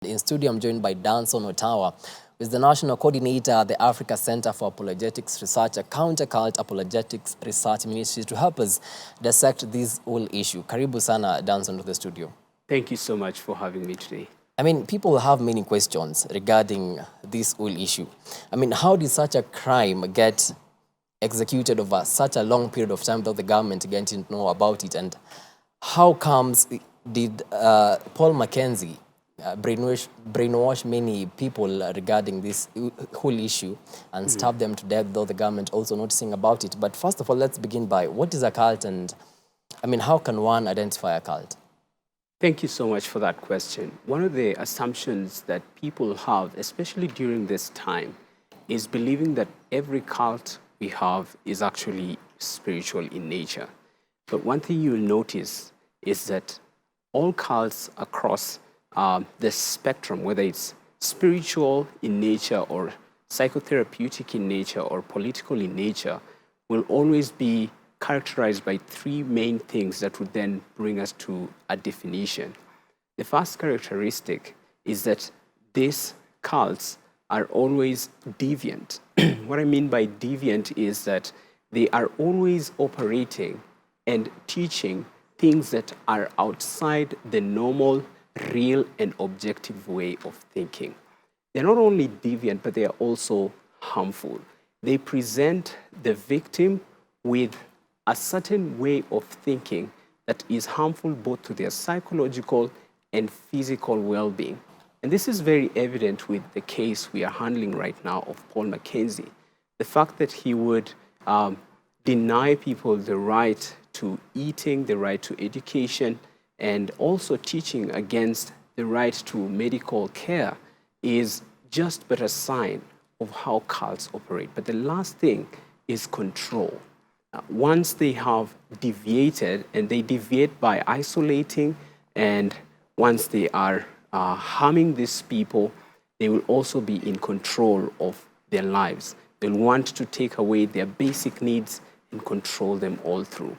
In studio, I'm joined by Danson Otawa, who is the National Coordinator at the Africa Center for Apologetics Research, a counter-cult apologetics research ministry, to help us dissect this whole issue. Karibu sana, Danson, to the studio. Thank you so much for having me today. I mean, people have many questions regarding this whole issue. I mean, how did such a crime get executed over such a long period of time without the government getting to know about it? And how comes did Paul McKenzie brainwash many people regarding this whole issue and stab them to death, though the government also noticing about it? But first of all, let's begin by, what is a cult, and I mean, how can one identify a cult? Thank you so much for that question. One of the assumptions that people have, especially during this time, is believing that every cult we have is actually spiritual in nature. But one thing you will notice is that all cults across the spectrum, whether it's spiritual in nature or psychotherapeutic in nature or political in nature, will always be characterized by three main things that would then bring us to a definition. The first characteristic is that these cults are always deviant. What I mean by deviant is that they are always operating and teaching things that are outside the normal, real, and objective way of thinking. They're not only deviant, but they are also harmful. They present the victim with a certain way of thinking that is harmful both to their psychological and physical well-being. And this is very evident with the case we are handling right now of Paul McKenzie. The fact that he would deny people the right to eating, the right to education, and also teaching against the right to medical care is just but a sign of how cults operate. But the last thing is control. Once they have deviated, and they deviate by isolating, and once they are harming these people, they will also be in control of their lives. They'll want to take away their basic needs and control them all through.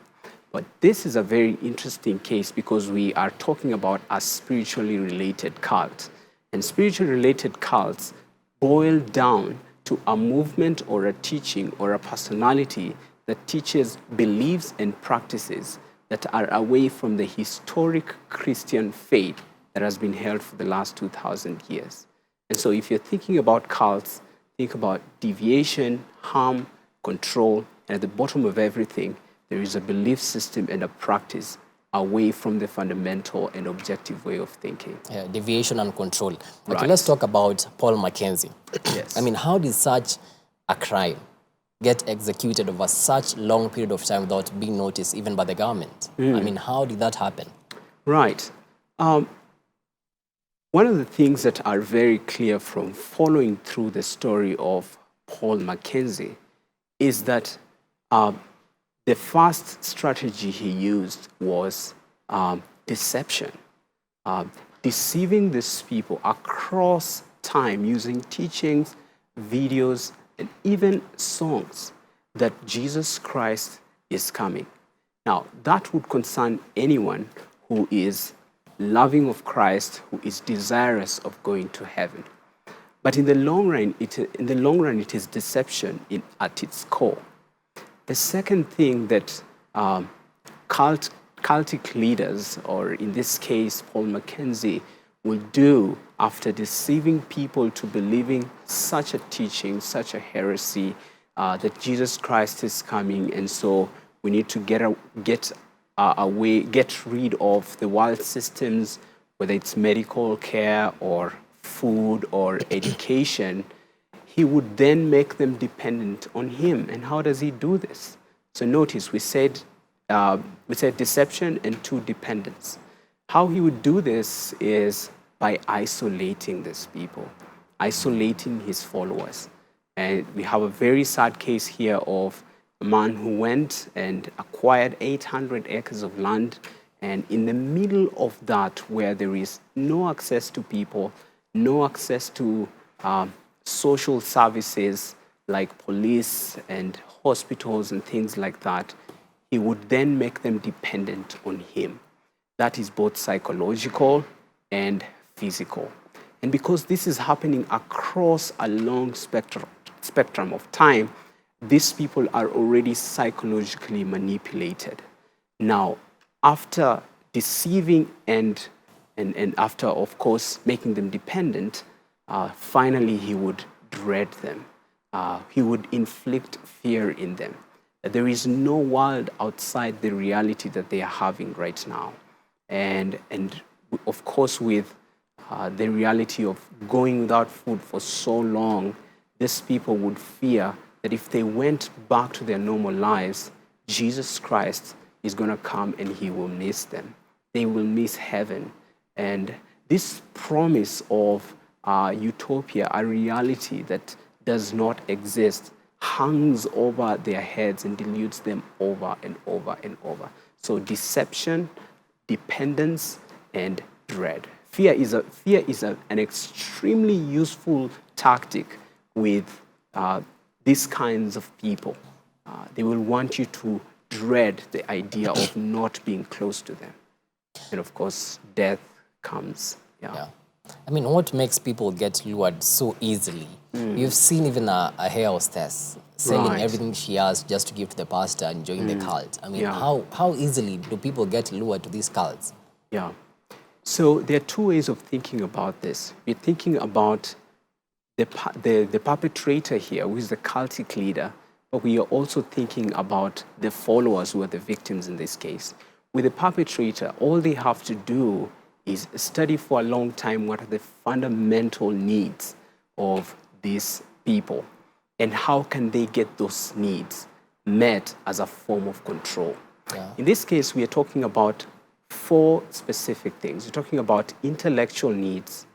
But this is a very interesting case because we are talking about a spiritually related cult. And spiritually related cults boil down to a movement or a teaching or a personality that teaches beliefs and practices that are away from the historic Christian faith that has been held for the last 2,000 years. And so if you're thinking about cults, think about deviation, harm, control, and at the bottom of everything, there is a belief system and a practice away from the fundamental and objective way of thinking. Yeah, deviation and control. Okay, Right. let's talk about Paul McKenzie. Yes. I mean, how did such a crime get executed over such long period of time without being noticed even by the government? I mean, how did that happen? Right. One of the things that are very clear from following through the story of Paul McKenzie is that the first strategy he used was deception, deceiving these people across time using teachings, videos, and even songs that Jesus Christ is coming. Now, that would concern anyone who is loving of Christ, who is desirous of going to heaven. But in the long run, it is deception at its core. The second thing that cultic leaders, or in this case, Paul McKenzie, will do after deceiving people to believing such a teaching, such a heresy, that Jesus Christ is coming, and so we need to get rid of the world systems, whether it's medical care or food or education. He would then make them dependent on him. And how does he do this? So notice we said deception and two, dependence. How he would do this is by isolating these people, isolating his followers. And we have a very sad case here of a man who went and acquired 800 acres of land, and in the middle of that, where there is no access to people, no access to social services like police and hospitals and things like that, he would then make them dependent on him. That is both psychological and physical. And because this is happening across a long spectrum of time, these people are already psychologically manipulated. Now, after deceiving and after, of course, making them dependent, finally he would dread them. He would inflict fear in them. There is no world outside the reality that they are having right now. And of course, with the reality of going without food for so long, these people would fear that if they went back to their normal lives, Jesus Christ is going to come and he will miss them. They will miss heaven. And this promise of utopia, a reality that does not exist, hangs over their heads and deludes them over and over and over. So deception, dependence, and dread. Fear is an extremely useful tactic with these kinds of people. They will want you to dread the idea of not being close to them. And of course, death comes. Yeah. I mean, what makes people get lured so easily? You've seen even a hair hostess selling everything she has just to give to the pastor and join the cult. I mean, how easily do people get lured to these cults? Yeah. So there are two ways of thinking about this. We're thinking about the perpetrator here, who is the cultic leader, but we are also thinking about the followers who are the victims in this case. With the perpetrator, all they have to do is study for a long time what are the fundamental needs of these people and how can they get those needs met as a form of control. Yeah. In this case, we are talking about four specific things. We're talking about intellectual needs,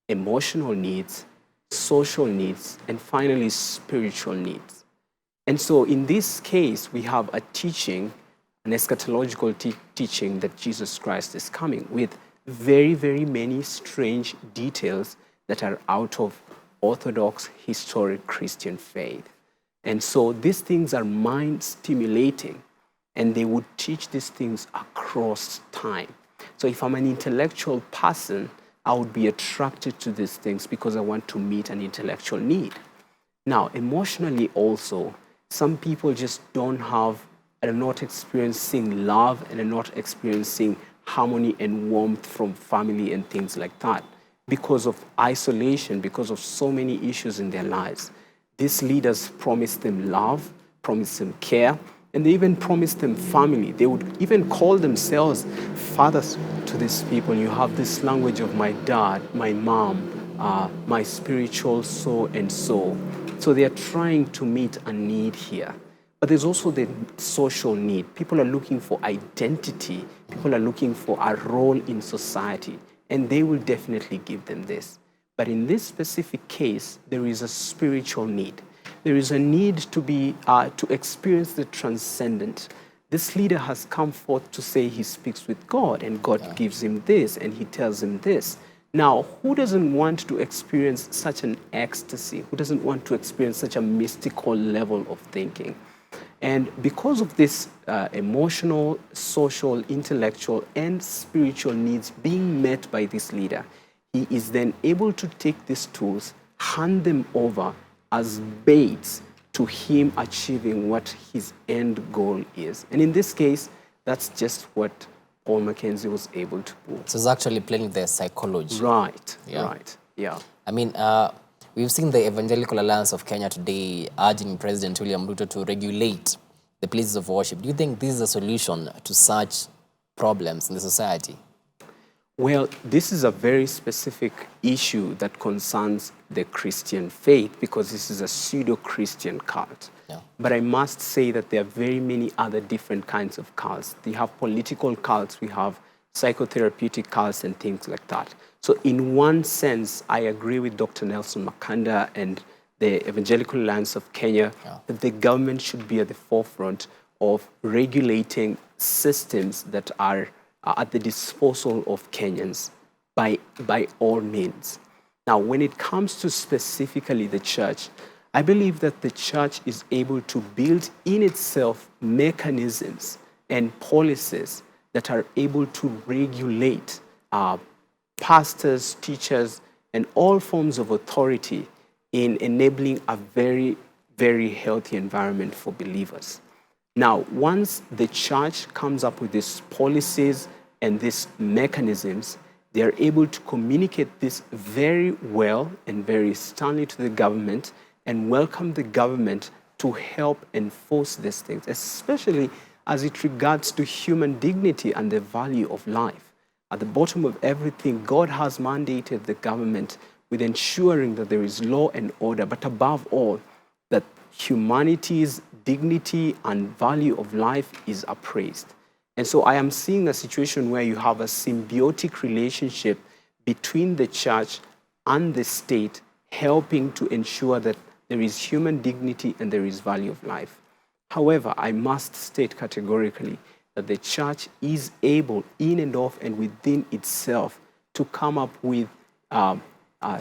emotional needs, social needs, and finally spiritual needs. And so in this case, we have a teaching, an eschatological teaching that Jesus Christ is coming with very, very many strange details that are out of orthodox historic Christian faith. And so these things are mind stimulating, and they would teach these things across time. So if I'm an intellectual person, I would be attracted to these things because I want to meet an intellectual need. Now, emotionally also, some people just don't have, and are not experiencing love and are not experiencing harmony and warmth from family and things like that because of isolation, because of so many issues in their lives. These leaders promise them love, promise them care, and they even promise them family. They would even call themselves fathers to these people. You have this language of my dad, my mom, my spiritual so and so. So they are trying to meet a need here. But there's also the social need. People are looking for identity. People are looking for a role in society. And they will definitely give them this. But in this specific case, there is a spiritual need. There is a need to be to experience the transcendent. This leader has come forth to say he speaks with God, and God gives him this, and he tells him this. Now, who doesn't want to experience such an ecstasy? Who doesn't want to experience such a mystical level of thinking? And because of this emotional, social, intellectual, and spiritual needs being met by this leader, he is then able to take these tools, hand them over as baits to him achieving what his end goal is. And in this case, that's just what Paul McKenzie was able to do. So it's actually playing their psychology. Right, Yeah. right, yeah. I mean, we've seen the Evangelical Alliance of Kenya today urging President William Ruto to regulate the places of worship. Do you think this is a solution to such problems in the society? Well, this is a very specific issue that concerns the Christian faith because this is a pseudo-Christian cult. Yeah. But I must say that there are very many other different kinds of cults. We have political cults, we have psychotherapeutic cults and things like that. So in one sense, I agree with Dr. Nelson Makanda and the Evangelical Alliance of Kenya that the government should be at the forefront of regulating systems that are at the disposal of Kenyans by all means. Now, when it comes to specifically the church, I believe that the church is able to build in itself mechanisms and policies that are able to regulate pastors, teachers, and all forms of authority in enabling a very, very healthy environment for believers. Now, once the church comes up with these policies and these mechanisms, they are able to communicate this very well and very sternly to the government and welcome the government to help enforce these things, especially as it regards to human dignity and the value of life. At the bottom of everything, God has mandated the government with ensuring that there is law and order, but above all, that humanity's dignity and value of life is appraised. And so I am seeing a situation where you have a symbiotic relationship between the church and the state, helping to ensure that there is human dignity and there is value of life. However, I must state categorically that the church is able, in and of and within itself, to come up with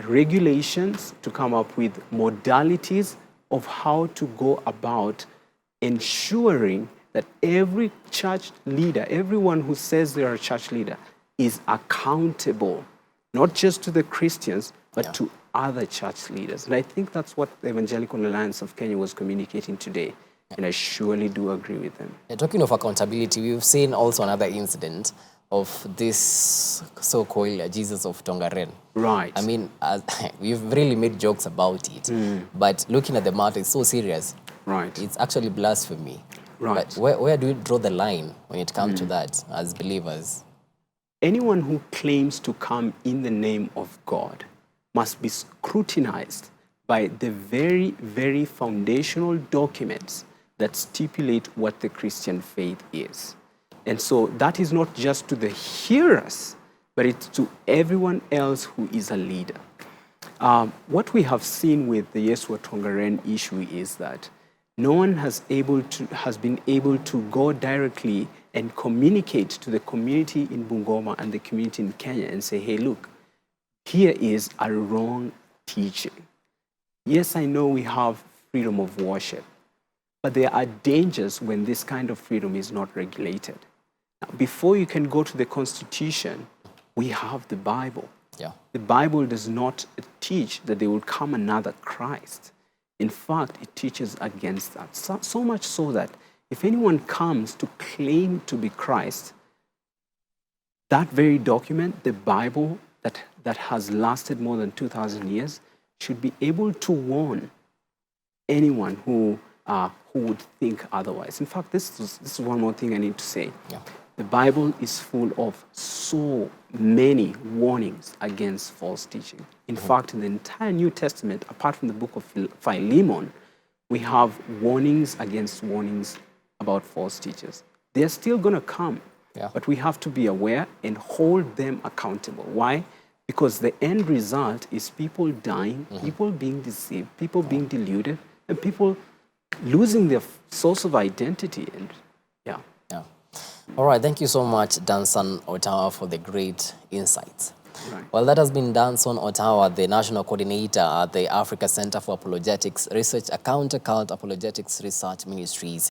regulations, to come up with modalities of how to go about ensuring that every church leader, everyone who says they are a church leader, is accountable, not just to the Christians, but to other church leaders. And I think that's what the Evangelical Alliance of Kenya was communicating today. And I surely do agree with them. Talking of accountability, we've seen also another incident of this so-called Jesus of Tongaren. Right. I mean, we've really made jokes about it, but looking at the matter, it's so serious. Right. It's actually blasphemy. Right. But where do we draw the line when it comes to that as believers? Anyone who claims to come in the name of God must be scrutinized by the very, very foundational documents that stipulate what the Christian faith is. And so that is not just to the hearers, but it's to everyone else who is a leader. What we have seen with the Yesu Tongaren issue is that no one has been able to go directly and communicate to the community in Bungoma and the community in Kenya and say, hey, look, here is a wrong teaching. Yes, I know we have freedom of worship, but there are dangers when this kind of freedom is not regulated. Now, before you can go to the Constitution, we have the Bible. Yeah. The Bible does not teach that there will come another Christ. In fact, it teaches against that. So much so that if anyone comes to claim to be Christ, that very document, the Bible that has lasted more than 2,000 years, should be able to warn anyone who would think otherwise. In fact, this is one more thing I need to say. Yeah. The Bible is full of so many warnings against false teaching. In fact, in the entire New Testament, apart from the book of Philemon, we have warnings against warnings about false teachers. They're still going to come, but we have to be aware and hold them accountable. Why? Because the end result is people dying, people being deceived, people being deluded, and people losing their source of identity. And All right, thank you so much, Danson Otawa, for the great insights. Right. Well, that has been Danson Otawa, the National Coordinator at the Africa Center for Apologetics Research, a counter-cult apologetics research ministries.